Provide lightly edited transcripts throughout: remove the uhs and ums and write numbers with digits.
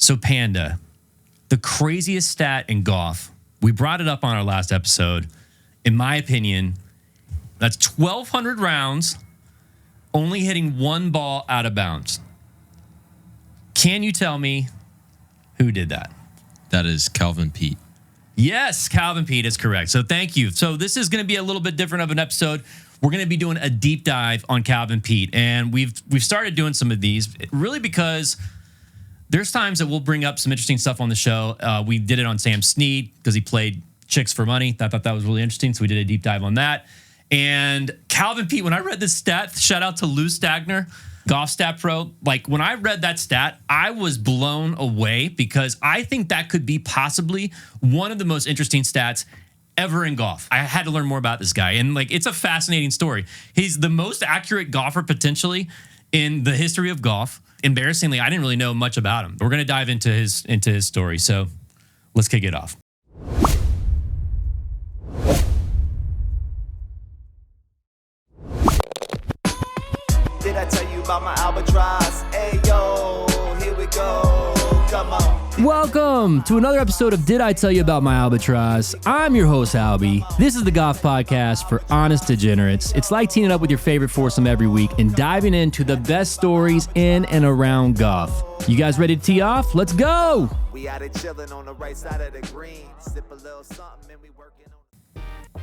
So Panda, the craziest stat in golf, we brought it up on our last episode. In my opinion, that's 1,200 rounds, only hitting one ball out of bounds. Can you tell me who did that? That is Calvin Peete. Yes, Calvin Peete is correct. So thank you. So this is going to be a little bit different of an episode. We're going to be doing a deep dive on Calvin Peete, and we've started doing some of these really because there's times that we'll bring up some interesting stuff on the show. We did it on Sam Snead because he played Chicks for Money. I thought that was really interesting, so we did a deep dive on that. And Calvin Peete, when I read this stat, shout out to Lou Stagner, Golf Stat Pro. Like, when I read that stat, I was blown away because I think that could be possibly one of the most interesting stats ever in golf. I had to learn more about this guy, and like, it's a fascinating story. He's the most accurate golfer potentially in the history of golf. Embarrassingly, I didn't really know much about him. We're going to dive into his story. So let's kick it off. Did I tell you about my albatross? Hey, yo, here we go. Come on. Welcome to another episode of Did I Tell You About My Albatross? I'm your host, Albi. This is the golf podcast for honest degenerates. It's like teaming up with your favorite foursome every week and diving into the best stories in and around golf. You guys ready to tee off? Let's go! We out here chilling on the right side of the green. Sip a little something and we working on.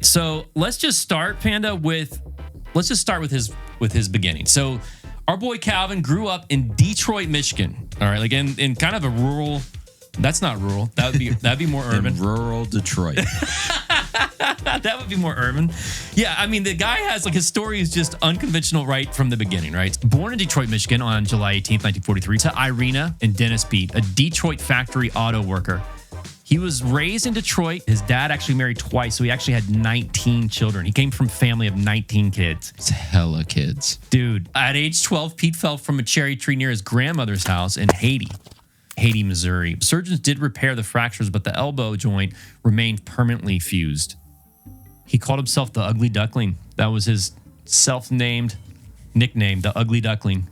So let's just start, Panda, with his beginning. So our boy Calvin grew up in Detroit, Michigan. All right, like in kind of a rural. That's not rural. That'd be more urban. In rural Detroit. That would be more urban. Yeah, I mean, the guy has, like, his story is just unconventional right from the beginning, right? Born in Detroit, Michigan on July 18th, 1943, to Irina and Dennis Peete, a Detroit factory auto worker. He was raised in Detroit. His dad actually married twice, so he actually had 19 children. He came from a family of 19 kids. It's hella kids. Dude, at age 12, Peete fell from a cherry tree near his grandmother's house in Haiti, Missouri. Surgeons did repair the fractures, but the elbow joint remained permanently fused. He called himself the Ugly Duckling. That was his self-named nickname, the Ugly Duckling.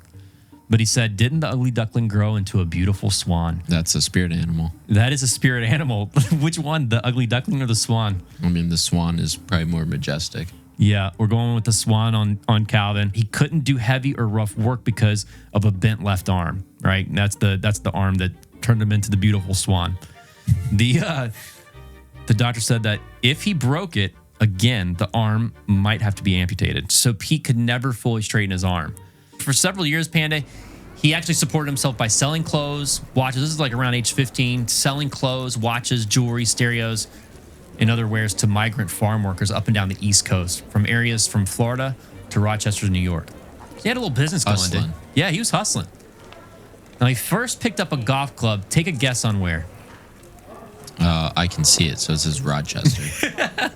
But he said, didn't the ugly duckling grow into a beautiful swan? That's a spirit animal. That is a spirit animal. Which one, the ugly duckling or the swan? I mean, the swan is probably more majestic. Yeah, we're going with the swan on Calvin. He couldn't do heavy or rough work because of a bent left arm, right? And that's the arm that turned him into the beautiful swan. The doctor said that if he broke it, again, the arm might have to be amputated. So Peete could never fully straighten his arm. For several years, Panda, he actually supported himself by selling clothes, watches. This is like around age 15, selling clothes, watches, jewelry, stereos, and other wares to migrant farm workers up and down the East Coast, from areas from Florida to Rochester, New York. He had a little business going, dude. Yeah, he was hustling. Now, he first picked up a golf club. Take a guess on where. I can see it, so it says Rochester.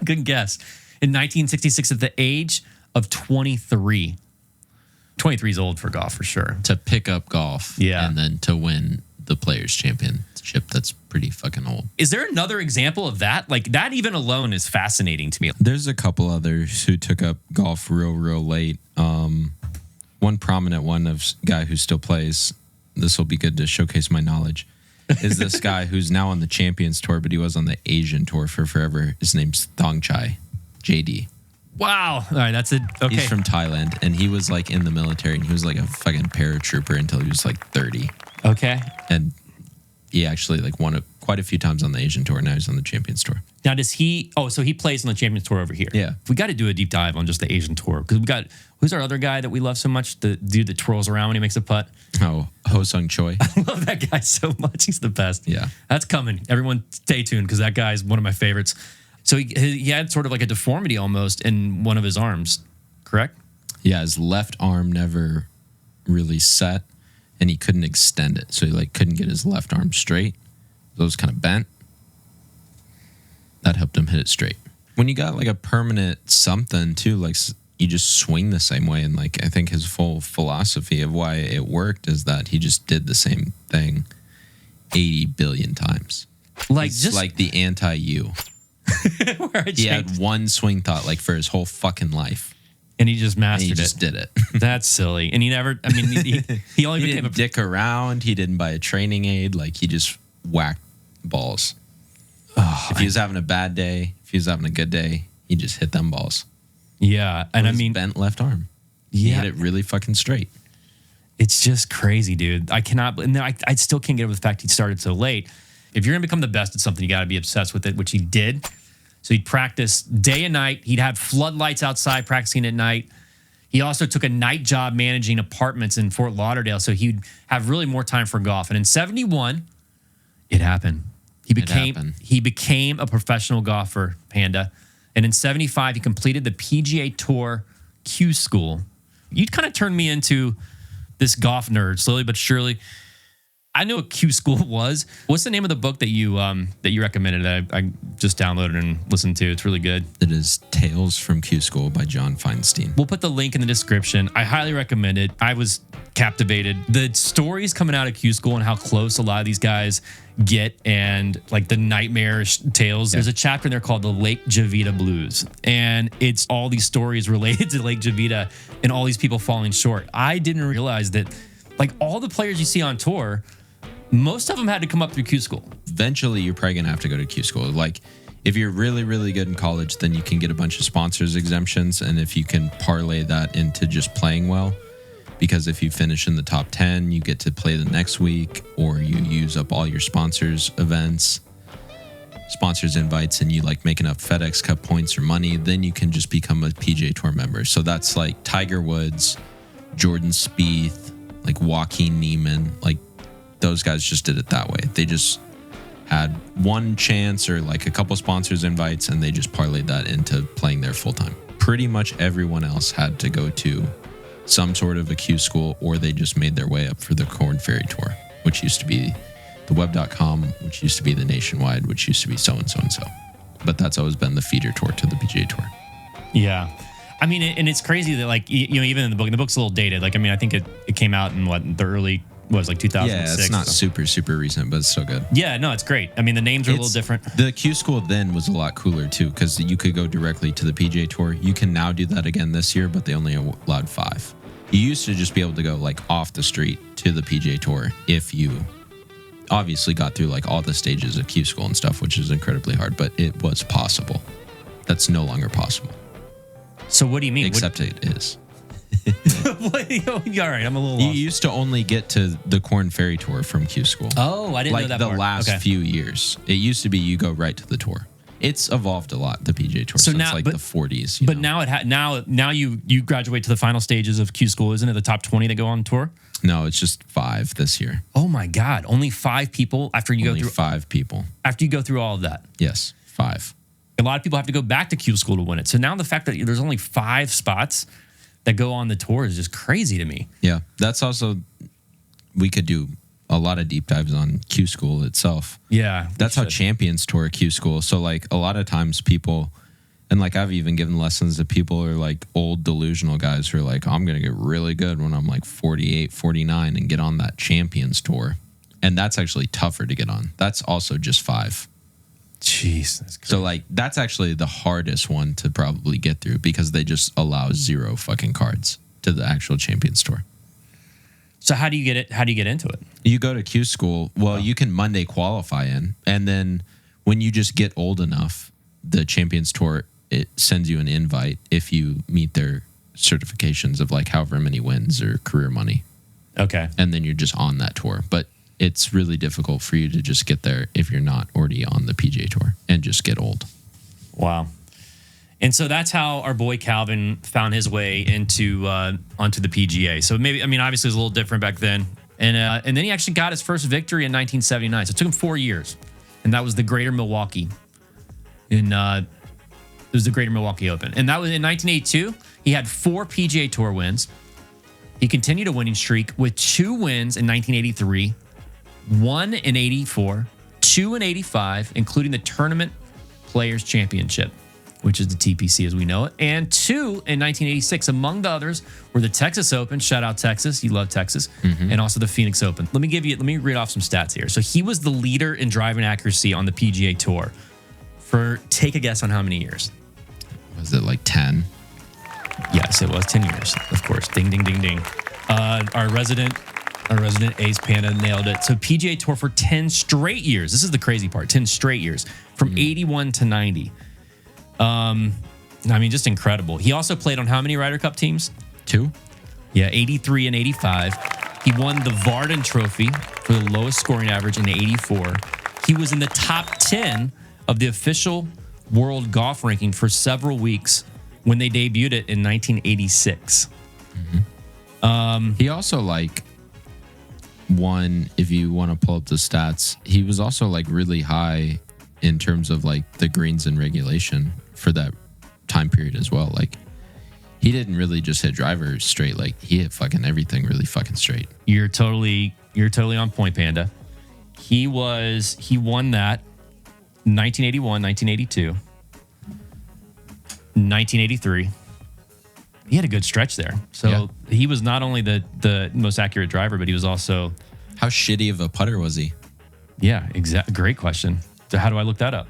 Good guess. In 1966, at the age of 23. 23 is old for golf, for sure. To pick up golf, yeah, and then to win the Players' Championship, that's pretty fucking old. Is there another example of that? Like, that even alone is fascinating to me. There's a couple others who took up golf real late. One prominent one of guy who still plays, this will be good to showcase my knowledge, is this guy who's now on the Champions Tour, but he was on the Asian Tour for forever. His name's Thong Chai, JD. Wow. All right, that's it. Okay. He's from Thailand, and he was like in the military, and he was like a fucking paratrooper until he was like 30. Okay. And he actually like won quite a few times on the Asian Tour. Now he's on the Champions Tour. Now, does he? Oh, so he plays on the Champions Tour over here. Yeah. We got to do a deep dive on just the Asian Tour, because we got, who's our other guy that we love so much? The dude that twirls around when he makes a putt. Oh, Ho Sung Choi. I love that guy so much. He's the best. Yeah. That's coming. Everyone stay tuned, because that guy is one of my favorites. So he had sort of like a deformity almost in one of his arms, correct? Yeah, his left arm never really set, and he couldn't extend it. So he like couldn't get his left arm straight. So it was kind of bent. That helped him hit it straight. When you got like a permanent something too, like you just swing the same way. And like, I think his full philosophy of why it worked is that he just did the same thing 80 billion times. Like, it's just like the anti-you. He had one swing thought like for his whole fucking life. And he just And mastered he it. just did it. That's silly. And he never, I mean, he only He became didn't dick around. He didn't buy a training aid. Like, he just whacked balls. If he was having a bad day, if he was having a good day, he just hit them balls. Yeah. And I His mean, bent left arm. He yeah, hit it really fucking straight. it's just crazy, dude. I cannot, and then I still can't get over the fact he started so late. If you're going to become the best at something, you got to be obsessed with it, which he did. So he'd practice day and night. He'd have floodlights outside practicing at night. He also took a night job managing apartments in Fort Lauderdale. So he'd have really more time for golf. And in 71, it happened. He became a professional golfer, Panda. And in 75, he completed the PGA Tour Q School. You'd kind of turned me into this golf nerd, slowly but surely. I knew what Q School was. What's the name of the book that you recommended that I just downloaded and listened to? It's really good. It is Tales from Q School by John Feinstein. We'll put the link in the description. I highly recommend it. I was captivated. The stories coming out of Q School and how close a lot of these guys get and like the nightmarish tales. There's a chapter in there called the Lake Javita Blues. And it's all these stories related to Lake Javita and all these people falling short. I didn't realize that like all the players you see on tour, most of them had to come up through Q School. Eventually, you're probably going to have to go to Q School. Like, if you're really, really good in college, then you can get a bunch of sponsors exemptions. And if you can parlay that into just playing well, because if you finish in the top 10, you get to play the next week, or you use up all your sponsors' events, sponsors' invites, and you like make enough FedEx Cup points or money, then you can just become a PGA Tour member. So that's like Tiger Woods, Jordan Spieth, like Joaquin Neiman, like those guys just did it that way. They just had one chance or like a couple sponsors invites, and they just parlayed that into playing there full time. Pretty much everyone else had to go to some sort of a Q School, or they just made their way up for the Corn Ferry Tour, which used to be the web.com, which used to be the Nationwide, which used to be so-and-so and so. But that's always been the feeder tour to the PGA Tour. Yeah. I mean, and it's crazy that like, you know, even in the book, and the book's a little dated. Like, I mean, I think it came out in the early, like 2006. Yeah, it's not super recent, but it's still good. Yeah, no, it's great. I mean, the names are a little different. The Q School then was a lot cooler too, because you could go directly to the PGA Tour. You can now do that again this year, but they only allowed 5. You used to just be able to go like off the street to the PGA Tour if you obviously got through like all the stages of Q School and stuff, which is incredibly hard, but it was possible. That's no longer possible. So what do you mean? Except it is. All right, I'm a little You lost. used to only get to the Corn Ferry Tour from Q School. Oh, I didn't know like that the part. last Okay. few years. It used to be you go right to the tour. It's evolved a lot, the PGA Tour, So since now- like but- the 40s. But now now you graduate to the final stages of Q School, isn't it? The top 20 that go on tour. No, it's just 5 this year. Oh my God! Only 5 people after you Only go through 5 people. after you go through all of that. Yes, 5. A lot of people have to go back to Q School to win it. So now the fact that there's only 5 spots that go on the tour is just crazy to me. Yeah, that's also, we could do a lot of deep dives on Q School itself. Yeah, That's how champions tour Q School. So like a lot of times people, and like I've even given lessons to people who are like old delusional guys who are like, I'm going to get really good when I'm like 48, 49 and get on that champions tour. And that's actually tougher to get on. That's also just 5. Jeez, that's crazy. So like that's actually the hardest one to probably get through, because they just allow 0 fucking cards to the actual champions tour. So how do you get it? How do you get into it? You go to Q School. Well, you can Monday qualify in, and then when you just get old enough, the Champions Tour, it sends you an invite if you meet their certifications of like however many wins or career money, Okay. and then you're just on that tour. But it's really difficult for you to just get there if you're not already on the PGA Tour and just get old. Wow. And so that's how our boy Calvin found his way into onto the PGA. So maybe, I mean, obviously it was a little different back then. And then he actually got his first victory in 1979. So it took him 4 years. And that was the Greater Milwaukee. It was the Greater Milwaukee Open. And that was in 1982. He had 4 PGA Tour wins. He continued a winning streak with 2 wins in 1983, 1 in 84, 2 in 85, including the Tournament Players Championship, which is the TPC as we know it, and 2 in 1986. Among the others were the Texas Open. Shout out Texas. You love Texas. And also the Phoenix Open. Let me read off some stats here. So he was the leader in driving accuracy on the PGA Tour for, take a guess on how many years? Was it like 10? Yes, it was 10 years, of course. Ding, ding, ding, ding. Our resident ace Panda nailed it. So PGA Tour for 10 straight years. This is the crazy part. 10 straight years from 81 to 90. I mean, just incredible. He also played on how many Ryder Cup teams? 2. Yeah, 83 and 85. He won the Varden Trophy for the lowest scoring average in 84. He was in the top 10 of the official world golf ranking for several weeks when they debuted it in 1986. He also won, if you want to pull up the stats, he was also really high in terms of the greens and regulation for that time period as well. He didn't really just hit drivers straight. He hit fucking everything really fucking straight. You're totally on point, Panda. He won that 1981, 1982, 1983. He had a good stretch there. So he was not only the most accurate driver, but he was also... How shitty of a putter was he? Yeah, exactly. Great question. So how do I look that up?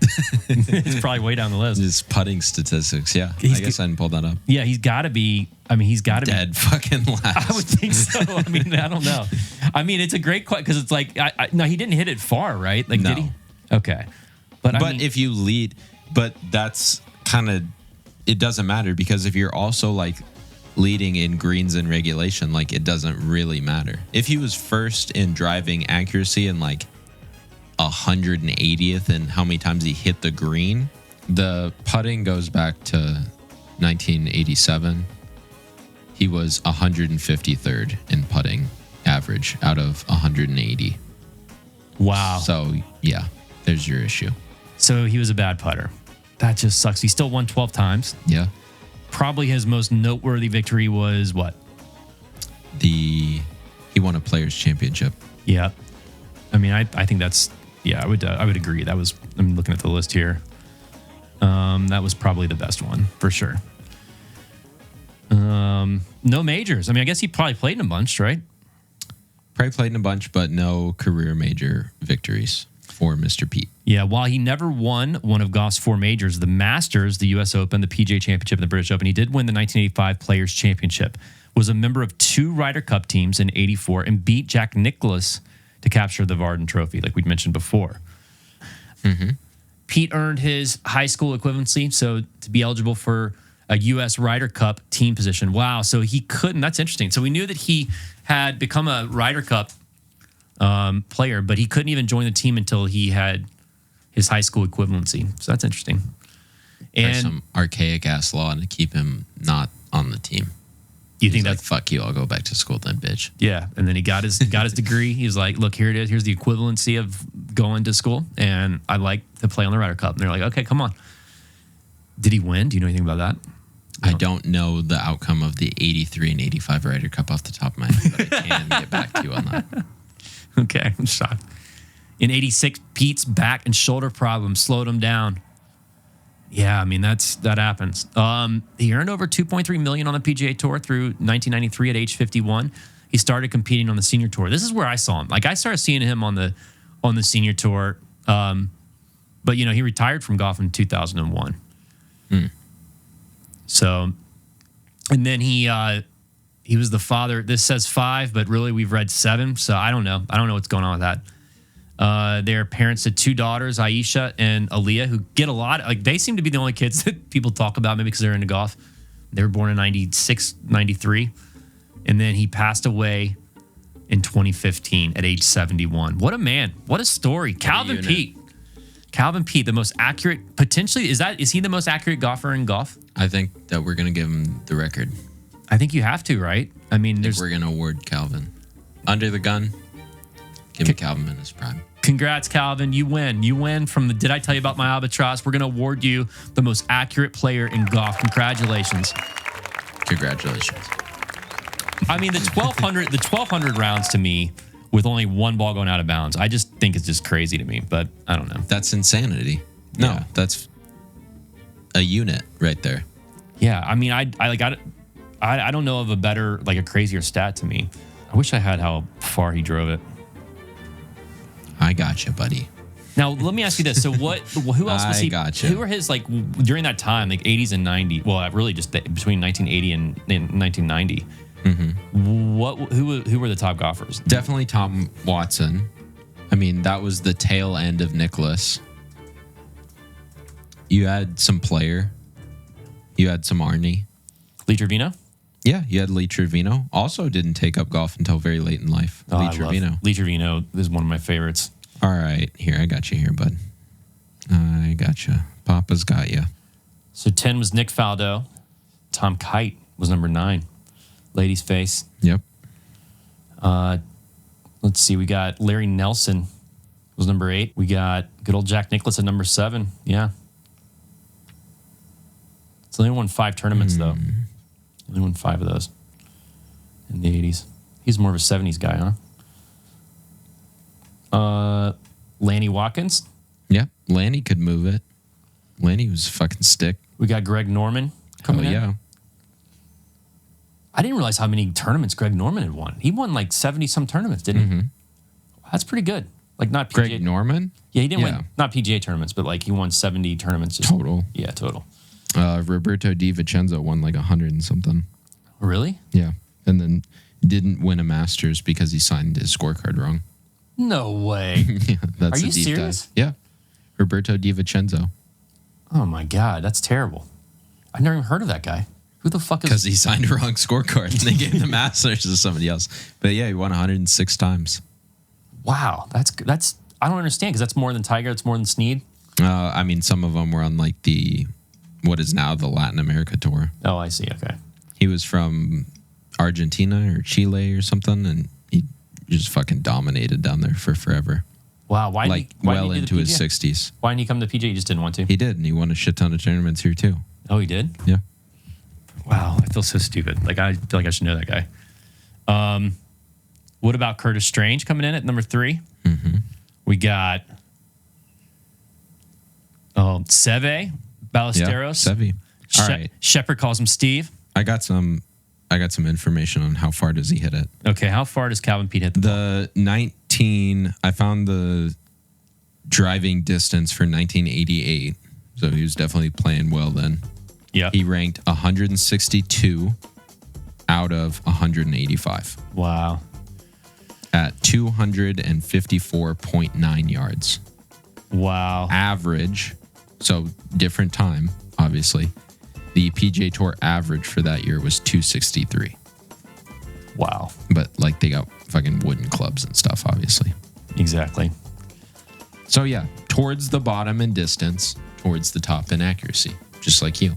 It's probably way down the list. His putting statistics. Yeah, I guess I didn't pull that up. Yeah, he's got to be... I mean, he's got to be... Dead fucking last. I would think so. I mean, I don't know. I mean, it's a great question because it's no, he didn't hit it far, right? No. Did he? Okay. But I mean, if you lead... But that's kind of... It doesn't matter because if you're also leading in greens and regulation, it doesn't really matter. If he was first in driving accuracy and 180th in how many times he hit the green, the putting goes back to 1987. He was 153rd in putting average out of 180. wow. So yeah, there's your issue. So he was a bad putter. That just sucks. He still won 12 times. Yeah. Probably his most noteworthy victory was what? He won a Players Championship. Yeah. I mean, I think that's... Yeah, I would agree. That was... I'm looking at the list here. That was probably the best one, for sure. No majors. I mean, I guess he probably played in a bunch, right? Probably played in a bunch, but no career major victories for Mr. Peet. Yeah, while he never won one of golf's 4 majors, the Masters, the U.S. Open, the PGA Championship, and the British Open, he did win the 1985 Players Championship, was a member of 2 Ryder Cup teams in 84, and beat Jack Nicklaus to capture the Varden Trophy, like we'd mentioned before. Peet earned his high school equivalency, so to be eligible for a U.S. Ryder Cup team position. Wow, so he couldn't. That's interesting. So we knew that he had become a Ryder Cup player, but he couldn't even join the team until he had his high school equivalency. So that's interesting. And some archaic ass law to keep him not on the team. You think that's fuck you? I'll go back to school then, bitch. Yeah, and then he got his degree. He was like, look, here it is. Here's the equivalency of going to school, and I like to play on the Ryder Cup. And they're like, okay, come on. Did he win? Do you know anything about that? I don't know the outcome of the 83 and 85 Ryder Cup off the top of my head, but I can get back to you on that. Okay, I'm shocked. In 86, Pete's back and shoulder problems slowed him down. Yeah, I mean, that happens. He earned over $2.3 million on the PGA Tour through 1993 at age 51. He started competing on the senior tour. This is where I saw him. I started seeing him on the senior tour. But he retired from golf in 2001. So, and then he was the father. This says 5, but really we've read 7. So I don't know. I don't know what's going on with that. They're parents to 2 daughters, Aisha and Aaliyah, who get a lot. They seem to be the only kids that people talk about, maybe because they're into golf. They were born in 96, 93. And then he passed away in 2015 at age 71. What a man. What a story. Calvin Peete. Calvin Peete, the most accurate, potentially, is he the most accurate golfer in golf? I think that we're going to give him the record. I think you have to, right? I mean, we're going to award Calvin. Under the gun, give me Calvin in his prime. Congrats, Calvin. You win. You win from the Did I Tell You About My Albatross? We're going to award you the most accurate player in golf. Congratulations. Congratulations. I mean, the 1,200 rounds to me with only 1 ball going out of bounds, I just think it's just crazy to me, but I don't know. That's insanity. No, Yeah. That's a unit right there. Yeah, I mean, I don't know of a better, a crazier stat to me. I wish I had how far he drove it. I got you, buddy. Now, let me ask you this. So who else was I he? gotcha. Who were his, like, during that time, like 80s and 90s? Well, really just between 1980 and 1990. Who were the top golfers? Definitely Tom Watson. I mean, that was the tail end of Nicholas. You had some Player. You had some Arnie. Lee Trevino? Yeah, you had Lee Trevino. Also didn't take up golf until very late in life. Oh, Lee I Trevino. love Lee Trevino is one of my favorites. All right, here, I got you here, bud. I got you. Papa's got you. So 10 was Nick Faldo. Tom Kite was number 9. Lady's face. Yep. Let's see. We got Larry Nelson was number 8. We got good old Jack Nicklaus at number 7. Yeah. It's only won 5 tournaments, though. Only won 5 of those in the 80s. He's more of a 70s guy, huh? Lanny Watkins. Yeah, Lanny could move it. Lanny was a fucking stick. We got Greg Norman coming in. Yeah. I didn't realize how many tournaments Greg Norman had won. He won like 70-some tournaments, didn't he? That's pretty good. Like not PGA. Greg Norman? Yeah, he didn't win, not PGA tournaments, but like he won 70 tournaments. Total. Yeah, total. Roberto Di Vincenzo won like 100 and something. Really? Yeah. And then didn't win a Masters because he signed his scorecard wrong. No way. Yeah, that's Are a you deep serious? dive. Yeah. Roberto Di Vincenzo. Oh my God, that's terrible. I've never even heard of that guy. Who the fuck is... Because he signed a wrong scorecard and they gave the Masters to somebody else. But yeah, he won 106 times. Wow, that's I don't understand because that's more than Tiger, it's more than Snead. I mean, some of them were on like what is now the Latin America tour. Oh, I see. Okay. He was from Argentina or Chile or something, and he just fucking dominated down there for forever. Wow, why Like why well did he do into the his PGA? 60s. Why didn't he come to PGA? He just didn't want to. He did, and he won a shit ton of tournaments here too. Oh, he did? Yeah. Wow, I feel so stupid. Like I feel like I should know that guy. What about Curtis Strange coming in at number 3? We got Seve Ballesteros. Yeah, Sevi. All right. Shepard calls him Steve. I got some information on how far does he hit it. Okay, how far does Calvin Peete hit the ball? The 19, I found the driving distance for 1988. So he was definitely playing well then. Yeah. He ranked 162 out of 185 Wow. at 254.9 yards. Wow. Average, so different time, obviously. The PGA Tour average for that year was 263. Wow. But like they got fucking wooden clubs and stuff, obviously. Exactly. So yeah, towards the bottom in distance, towards the top in accuracy, just like you.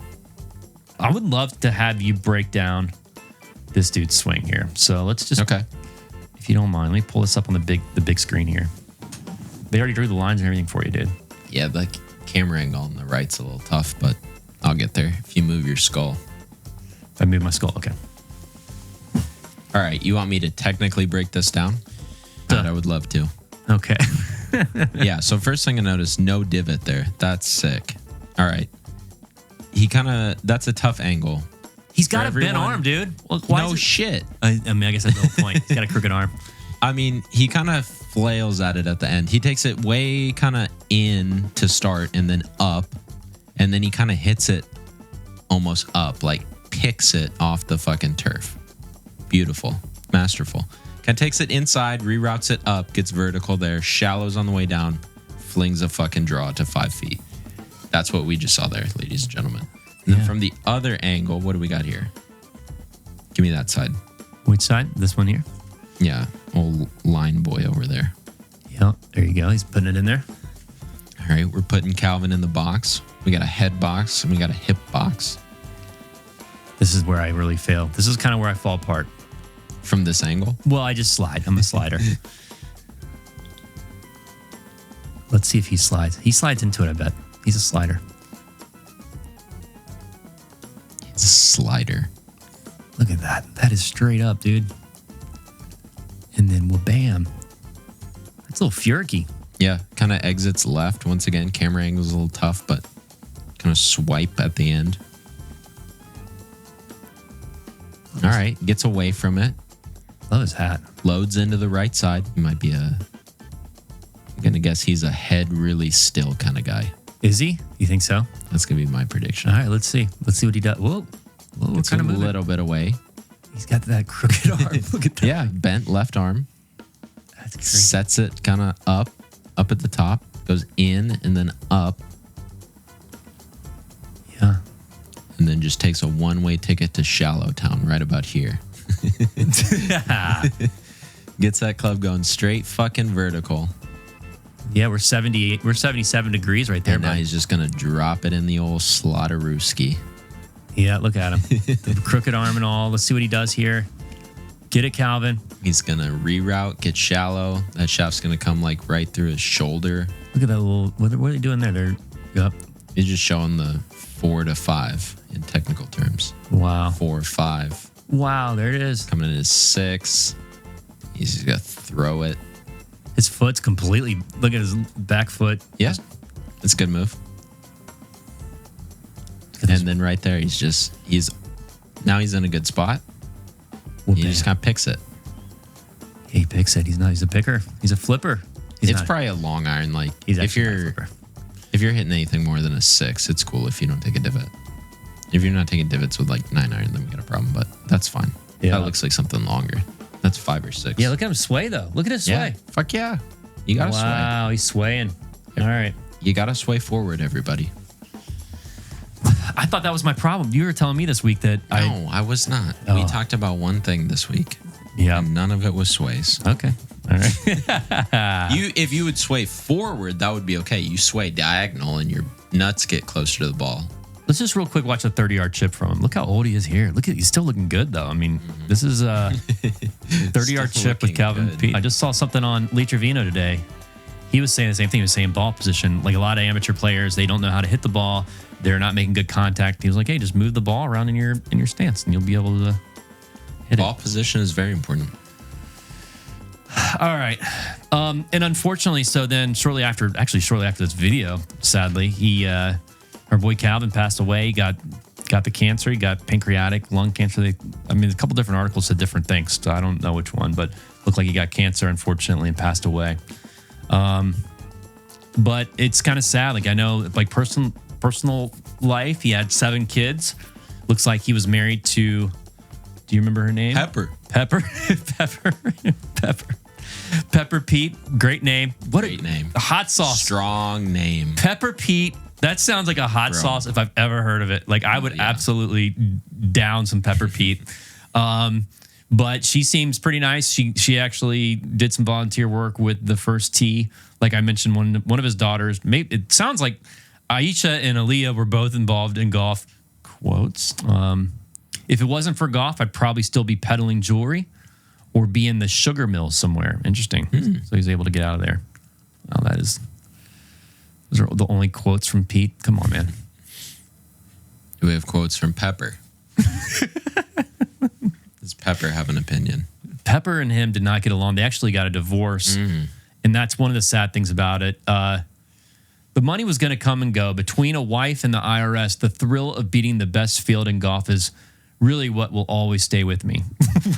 I would love to have you break down this dude's swing here. So let's just, Okay. if you don't mind, let me pull this up on the big screen here. They already drew the lines and everything for you, dude. Yeah, the camera angle on the right's a little tough, but I'll get there if you move your skull. If I move my skull, okay. All right, you want me to technically break this down? I would love to. Okay. Yeah, so first thing I noticed, no divot there. That's sick. All right. That's a tough angle. He's got For a bent everyone- arm, dude. Well, why No is it- shit. I mean, I guess that's the whole point. He's got a crooked arm. I mean, he kind of flails at it at the end. He takes it way kind of in to start and then up, and then he kind of hits it almost up, like picks it off the fucking turf. Beautiful. Masterful. Kind of takes it inside, reroutes it up, gets vertical there, shallows on the way down, flings a fucking draw to 5 feet. That's what we just saw there, ladies and gentlemen. And then from the other angle, what do we got here? Give me that side. Which side? This one here? Yeah, old line boy over there. Yeah, there you go. He's putting it in there. All right, we're putting Calvin in the box. We got a head box and we got a hip box. This is where I really fail. This is kind of where I fall apart. From this angle? Well, I just slide. I'm a slider. Let's see if he slides. He slides into it, I bet. He's a slider. It's a slider. Look at that. That is straight up, dude. And then, well, bam. That's a little furicky. Yeah, kind of exits left. Once again, camera angle's a little tough, but kind of swipe at the end. All right, gets away from it. Love his hat. Loads into the right side. Might be a Gonna guess he's a head really still kind of guy. Is he? You think so? That's gonna be my prediction. All right, let's see. Let's see what he does. Whoa, It's kind a of moving. little bit away. He's got that crooked arm. Look at that. Yeah, bent left arm. That's crazy. Sets it kind of up at the top, goes in and then up, Yeah. and then just takes a one-way ticket to Shallow Town right about here. Gets that club going straight fucking vertical. Yeah, we're 78. We're 77 degrees right there. And now Bud. he's just gonna drop it in the old Slaughterooski. Yeah, look at him. The crooked arm and all. Let's see what he does here. Get it, Calvin. He's gonna reroute, get shallow. That shaft's gonna come like right through his shoulder. Look at that little. What are they doing there? They're. Yep. He's just showing the 4 to 5 in technical terms. Wow. 4 5. Wow, there it is. Coming in as 6. He's just gonna throw it. His foot's completely. Look at his back foot. Yeah, it's a good move. And then right there, he's now he's in a good spot. Well, He just kind of picks it. He picks it. He's a picker. He's a flipper. It's probably a long iron. Like He's if actually not a you're flipper. if you're hitting anything more than a 6, it's cool if you don't take a divot. If you're not taking divots with like 9 iron, then we got a problem. But that's fine. Yeah. That looks like something longer. That's 5 or 6. Yeah, look at him sway though. Look at his sway. Yeah. Fuck yeah. You gotta sway. Wow, he's swaying. All right. You gotta sway forward, everybody. I thought that was my problem. You were telling me this week that No, I was not. We Oh. talked about one thing this week. Yeah. And none of it was sways. Okay. All right. If you would sway forward, that would be okay. You sway diagonal and your nuts get closer to the ball. Let's just real quick watch a 30-yard chip from him. Look how old he is here. Look at he's still looking good though. I mean, this is a 30-yard Still chip with looking Calvin good. Peete. I just saw something on Lee Trevino today. He was saying the same thing. He was saying ball position. Like a lot of amateur players, they don't know how to hit the ball. They're not making good contact. He was like, hey, just move the ball around in your stance and you'll be able to hit Ball position is very important. it. All right. And unfortunately, so then shortly after this video, sadly, our boy Calvin passed away. He got the cancer. He got pancreatic lung cancer. A couple different articles said different things. So I don't know which one, but looked like he got cancer, unfortunately, and passed away. But it's kind of sad. Like I know, like personal life, he had 7 kids. Looks like he was married to. Do you remember her name? Pepper. Pepper Peete. Great name. What Great name. a hot sauce. Strong name. Pepper Peete. That sounds like a hot Bro. sauce if I've ever heard of it. Like I would Yeah. absolutely down some Pepper Peete. But she seems pretty nice. She actually did some volunteer work with the First Tee. Like I mentioned, one of his daughters. Maybe it sounds like Aisha and Aaliyah were both involved in golf. Quotes. If it wasn't for golf, I'd probably still be peddling jewelry or be in the sugar mill somewhere. Interesting. So he's able to get out of there. Well, those are the only quotes from Peete. Come on, man. Do we have quotes from Pepper? Does Pepper have an opinion? Pepper and him did not get along. They actually got a divorce. And that's one of the sad things about it. The money was going to come and go. Between a wife and the IRS, the thrill of beating the best field in golf is really what will always stay with me.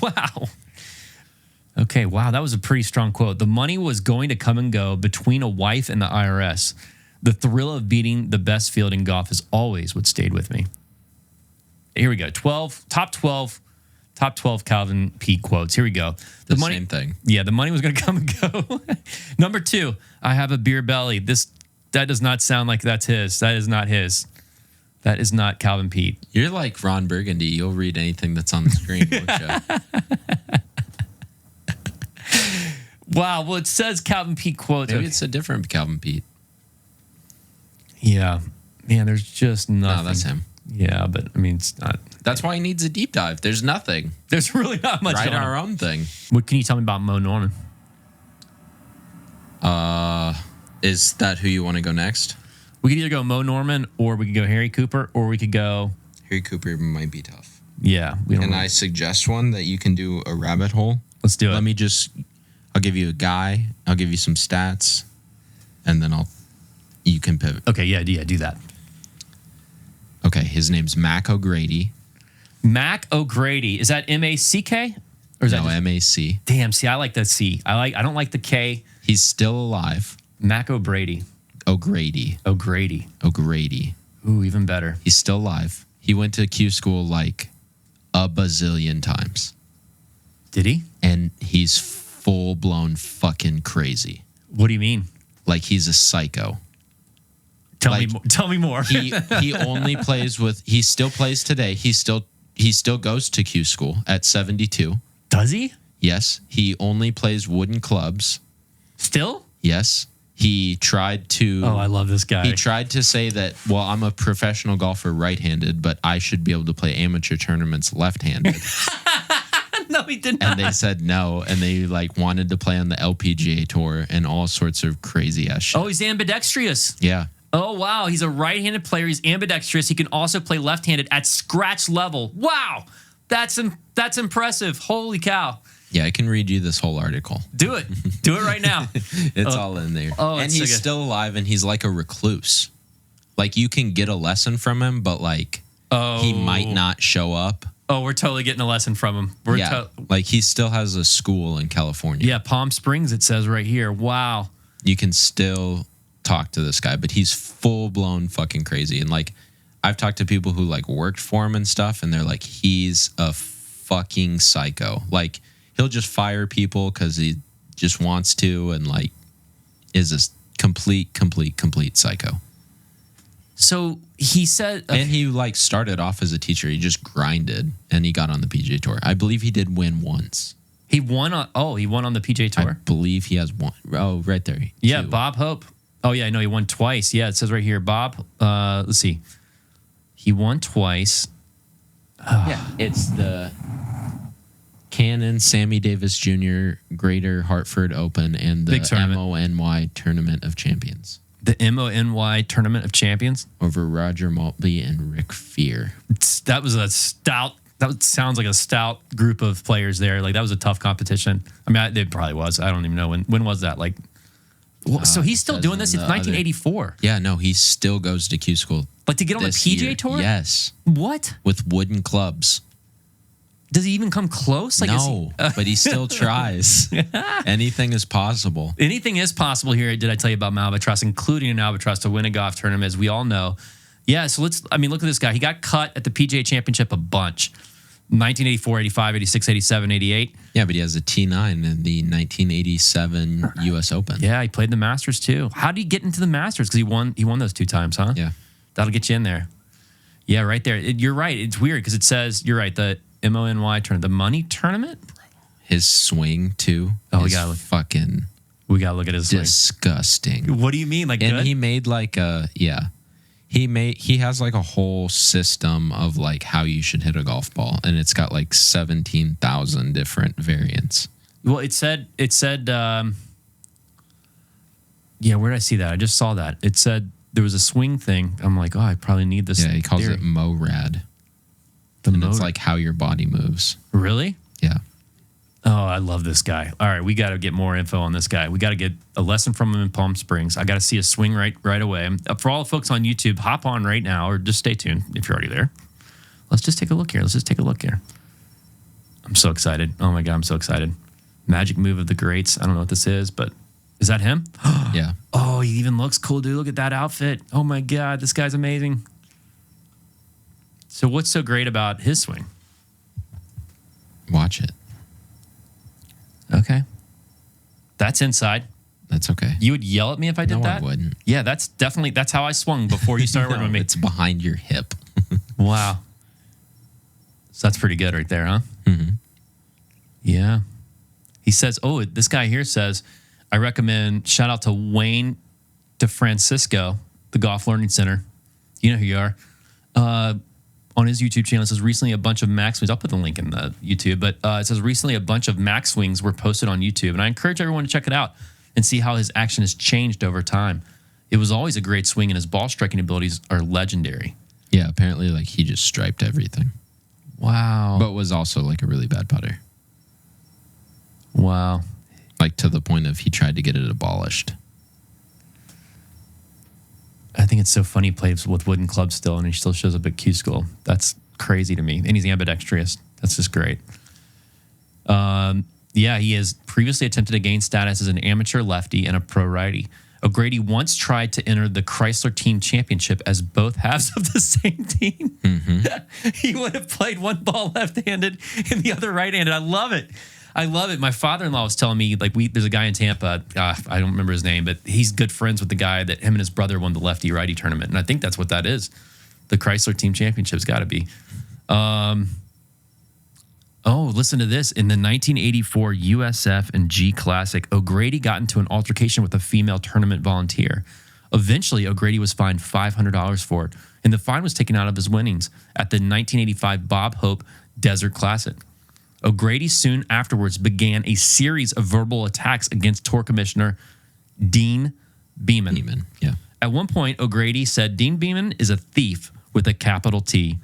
Wow. Okay, wow, that was a pretty strong quote. The money was going to come and go between a wife and the IRS. The thrill of beating the best field in golf is always what stayed with me. Here we go. Top 12 Calvin Peete quotes. Here we go. The same thing. Yeah, the money was going to come and go. Number 2, I have a beer belly. That does not sound like that's his. That is not his. That is not Calvin Peete. You're like Ron Burgundy. You'll read anything that's on the screen, won't you? Wow. Well, it says Calvin Peete quotes. Maybe it's a different Calvin Peete. Yeah. Man, there's just nothing. No, that's him. Yeah, but I mean, it's not. That's why he needs a deep dive. There's nothing. There's really not much Write on our it. own thing. What can you tell me about Mo Norman? Is that who you want to go next? We could either go Mo Norman or we could go Harry Cooper or we could go. Harry Cooper might be tough. Yeah, we don't. Can know. I suggest one that you can do a rabbit hole? Let's do it. I'll give you a guy. I'll give you some stats, and then you can pivot. Okay, yeah, do that. Okay, his name's Mac O'Grady. Mac O'Grady. Is that M-A-C-K? Or is No, that just- M-A-C. Damn, see, I like that C. I don't like the K. He's still alive. Mac O'Brady. O'Grady. O'Grady. O'Grady. Ooh, even better. He's still alive. He went to Q school like a bazillion times. Did he? And he's full-blown fucking crazy. What do you mean? Like he's a psycho. Tell me more. he only plays with. He still plays today. He still goes to Q school at 72. Does he? Yes. He only plays wooden clubs. Still? Yes. He tried to. Oh, I love this guy. He tried to say that, well, I'm a professional golfer right-handed, but I should be able to play amateur tournaments left-handed. No, he did not. And they said no, and they like wanted to play on the LPGA Tour and all sorts of crazy ass shit. Oh, he's ambidextrous. Yeah. Oh, wow. He's a right-handed player. He's ambidextrous. He can also play left-handed at scratch level. Wow. That's impressive. Holy cow. Yeah, I can read you this whole article. Do it. Do it right now. It's all in there. Oh, and it's so he's good. still alive, and he's like a recluse. Like you can get a lesson from him, but like he might not show up. Oh, we're totally getting a lesson from him. Like he still has a school in California. Yeah, Palm Springs, it says right here. Wow. You can still talk to this guy, but he's full blown fucking crazy. And like I've talked to people who like worked for him and stuff, and they're like, he's a fucking psycho. Like he'll just fire people because he just wants to, and like is a complete psycho. So he said, and he like started off as a teacher. He just grinded, and he got on the PGA Tour. I believe he did win once. he won on the PGA Tour. I believe he has one. Oh, right there. Yeah, Two. Bob Hope. Oh yeah, I know he won twice. Yeah, it says right here, Bob. Let's see. He won twice. Yeah, it's the Cannon Sammy Davis Jr. Greater Hartford Open and the Big tournament. MONY Tournament of Champions The MONY Tournament of Champions. over Roger Maltby and Rick Fear. That was a stout. Sounds like a stout group of players there. Like that was a tough competition. I mean, it probably was. I don't even know when was that. Like, so he's still doing this. It's 1984. Yeah, no, he still goes to Q school. Like to get on the this PGA year. Tour? Yes, What? with wooden clubs. Does he even come close? Like, No, but he still tries. Anything is possible. Anything is possible here. Did I tell you about my albatross, including an albatross to win a golf tournament, as we all know? Yeah, so look at this guy. He got cut at the PGA Championship a bunch. 1984, 85, 86, 87, 88. Yeah, but he has a T9 in the 1987 U.S. Open. Yeah, he played the Masters too. How did he get into the Masters? Because he won those 2 times, huh? Yeah. That'll get you in there. Yeah, right there. You're right. It's weird because it says, you're right, the MONY tournament, the money tournament? His swing, too, we is gotta look. fucking We got to look at his swing. disgusting. What do you mean? Like, And good? he made like he has like a whole system of like how you should hit a golf ball, and it's got like 17,000 different variants. Well, it said, yeah, where did I see that? I just saw that. It said there was a swing thing. I'm like, oh, I probably need this. Yeah, he calls theory. it MORAD. The And it's motor. like how your body moves. Really? Yeah. Oh, I love this guy. All right, we got to get more info on this guy. We got to get a lesson from him in Palm Springs. I got to see a swing right away. For all the folks on YouTube, hop on right now or just stay tuned if you're already there. Let's just take a look here. I'm so excited. Oh my God, I'm so excited. Magic move of the greats. I don't know what this is, but is that him? Yeah. Oh, he even looks cool, dude. Look at that outfit. Oh my God, this guy's amazing. So what's so great about his swing? Watch it. Okay. That's inside. That's okay. You would yell at me if I did No, that? I wouldn't. Yeah, that's how I swung before you started working with me. It's behind your hip. Wow. So that's pretty good right there, huh? Mm-hmm. Yeah. He says, this guy here says, I recommend, shout out to Wayne DeFrancisco, the Golf Learning Center. You know who you are. On his YouTube channel, it says recently a bunch of max swings. I'll put the link in the YouTube, but it says recently a bunch of max swings were posted on YouTube, and I encourage everyone to check it out and see how his action has changed over time. It was always a great swing, and his ball striking abilities are legendary. Yeah, apparently like he just striped everything. Wow. But was also like a really bad putter. Wow. Like to the point of he tried to get it abolished. I think it's so funny he plays with wooden clubs still, and he still shows up at Q school. That's crazy to me. And he's ambidextrous. That's just great. Yeah, he has previously attempted to gain status as an amateur lefty and a pro righty. O'Grady once tried to enter the Chrysler Team Championship as both halves of the same team. He would have played one ball left-handed and the other right-handed. I love it. My father-in-law was telling me, like, there's a guy in Tampa, I don't remember his name, but he's good friends with the guy that him and his brother won the lefty-righty tournament. And I think that's what that is. The Chrysler Team Championship's got to be. Listen to this. In the 1984 USF and G Classic, O'Grady got into an altercation with a female tournament volunteer. Eventually, O'Grady was fined $500 for it, and the fine was taken out of his winnings at the 1985 Bob Hope Desert Classic. O'Grady soon afterwards began a series of verbal attacks against tour commissioner Dean Beeman. Yeah. At one point, O'Grady said Dean Beeman is a thief with a capital T.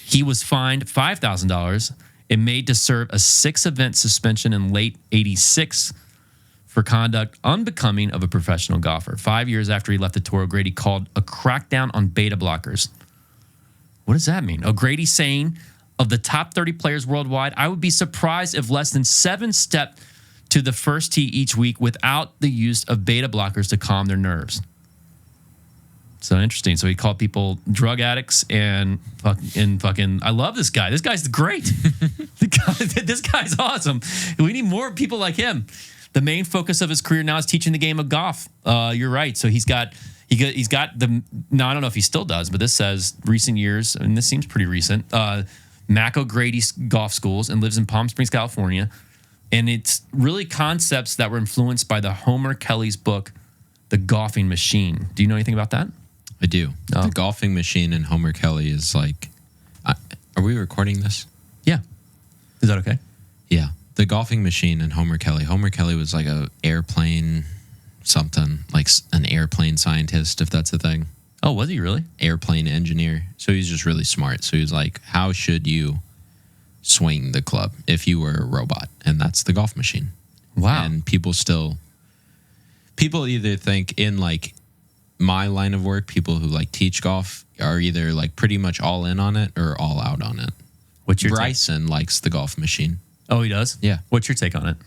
He was fined $5,000 and made to serve a 6-event suspension in late 86 for conduct unbecoming of a professional golfer. 5 years after he left the tour, O'Grady called a crackdown on beta blockers. What does that mean? O'Grady saying, of the top 30 players worldwide, I would be surprised if less than 7 step to the first tee each week without the use of beta blockers to calm their nerves. So interesting. So he called people drug addicts and fucking. I love this guy. This guy's great. This guy's awesome. We need more people like him. The main focus of his career now is teaching the game of golf. You're right. So he's got the. No, I don't know if he still does, but this says recent years, and this seems pretty recent. Mac O'Grady Golf Schools, and lives in Palm Springs, California. And it's really concepts that were influenced by the Homer Kelly's book, The Golfing Machine. Do you know anything about that? I do. Oh. The Golfing Machine and Homer Kelly is like... are we recording this? Yeah. Is that okay? Yeah. The Golfing Machine and Homer Kelly. Homer Kelly was like a airplane something, like an airplane scientist, if that's a thing. Oh, was he really? Airplane engineer. So he's just really smart. So he's like, how should you swing the club if you were a robot? And that's the golf machine. Wow. And people either think in like my line of work, people who like teach golf are either like pretty much all in on it or all out on it. What's your Bryson likes the golf machine. Oh, he does? Yeah. What's your take on it?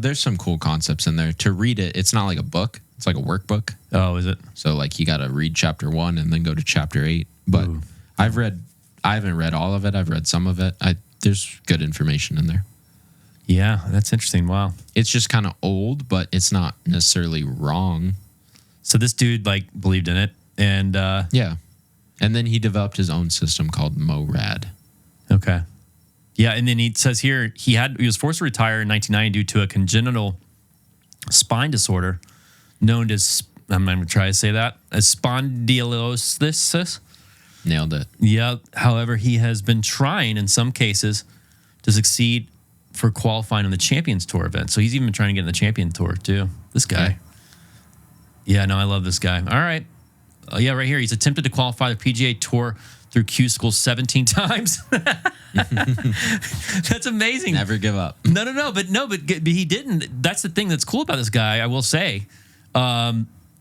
There's some cool concepts in there. To read it, it's not like a book. It's like a workbook. Oh, is it? So like you got to read chapter 1 and then go to chapter 8. But Ooh. I haven't read all of it. I've read some of it. There's good information in there. Yeah, that's interesting. Wow. It's just kind of old, but it's not necessarily wrong. So this dude like believed in it, and Yeah. And then he developed his own system called MORAD. okay. Yeah, and then he says here he was forced to retire in 1990 due to a congenital spine disorder known as, I'm going to try to say that, as spondylosis. Nailed it. Yeah. However, he has been trying in some cases to succeed for qualifying on the Champions Tour event. So he's even been trying to get in the Champion Tour too. This guy. Okay. Yeah, no, I love this guy. All right. Yeah, right here. He's attempted to qualify the PGA Tour through Q School 17 times. That's amazing. Never give up. But he didn't. That's the thing that's cool about this guy, I will say.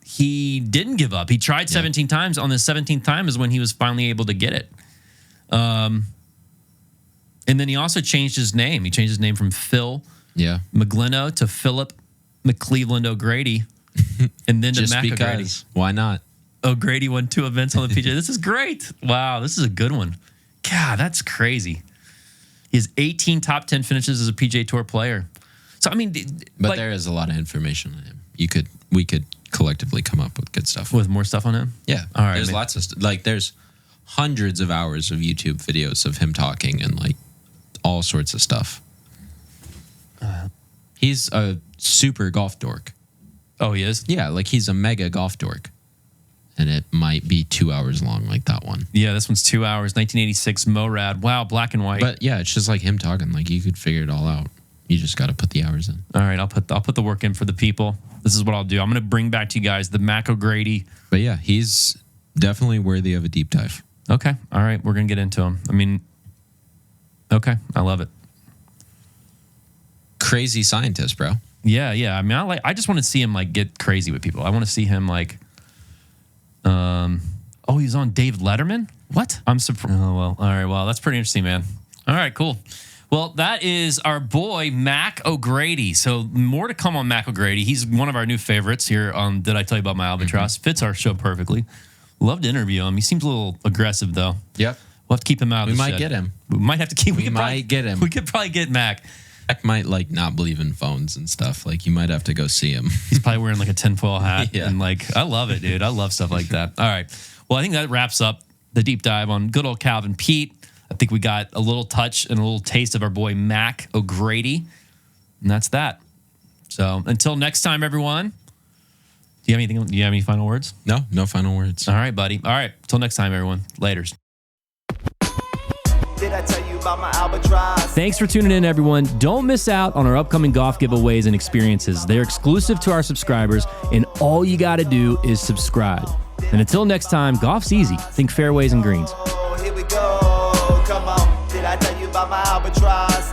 He didn't give up. He tried 17 times. On the 17th time is when he was finally able to get it. And then he also changed his name. He changed his name from Phil McGlynno to Philip McCleveland O'Grady. And then to Just Mac because. O'Grady. Why not? O'Grady won 2 events on the PGA. This is great. Wow, this is a good one. God, that's crazy. He has 18 top 10 finishes as a PGA Tour player. So, I mean... But there is a lot of information on him. We could collectively come up with good stuff. With more stuff on him? Yeah. All right. There's lots of like there's hundreds of hours of YouTube videos of him talking and like all sorts of stuff. He's a super golf dork. Oh, he is? Yeah, like he's a mega golf dork. And it might be 2 hours long like that one. Yeah, this one's 2 hours. 1986 MORAD. Wow, black and white. But yeah, it's just like him talking. Like you could figure it all out. You just got to put the hours in. All right, I'll put the work in for the people. This is what I'll do. I'm going to bring back to you guys the Mac O'Grady. But yeah, he's definitely worthy of a deep dive. Okay. All right, we're going to get into him. I mean, okay, I love it. Crazy scientist, bro. Yeah. I mean, I just want to see him like get crazy with people. I want to see him like he's on David Letterman? What? I'm surprised. Oh, well. All right. Well, that's pretty interesting, man. All right, cool. Well, that is our boy, Mac O'Grady. So more to come on Mac O'Grady. He's one of our new favorites here on Did I Tell You About My Albatross? Fits our show perfectly. Love to interview him. He seems a little aggressive, though. Yep. We'll have to keep him out of We the might shed. get him. We might have to keep. We might get him. We could probably get Mac. Mac might like not believe in phones and stuff. Like you might have to go see him. He's probably wearing like a tinfoil hat. Yeah. And like, I love it, dude. I love stuff like that. All right. Well, I think that wraps up the deep dive on good old Calvin Peete. I think we got a little touch and a little taste of our boy, Mac O'Grady. And that's that. So until next time, everyone. Do you have anything? Do you have any final words? No final words. All right, buddy. All right. Till next time, everyone. Laters. Did I tell you about my albatross? Thanks for tuning in, everyone. Don't miss out on our upcoming golf giveaways and experiences. They're exclusive to our subscribers, and all you got to do is subscribe. And until next time, golf's easy. Think fairways and greens. Oh, here we go. Come on. Did I tell you about my albatross?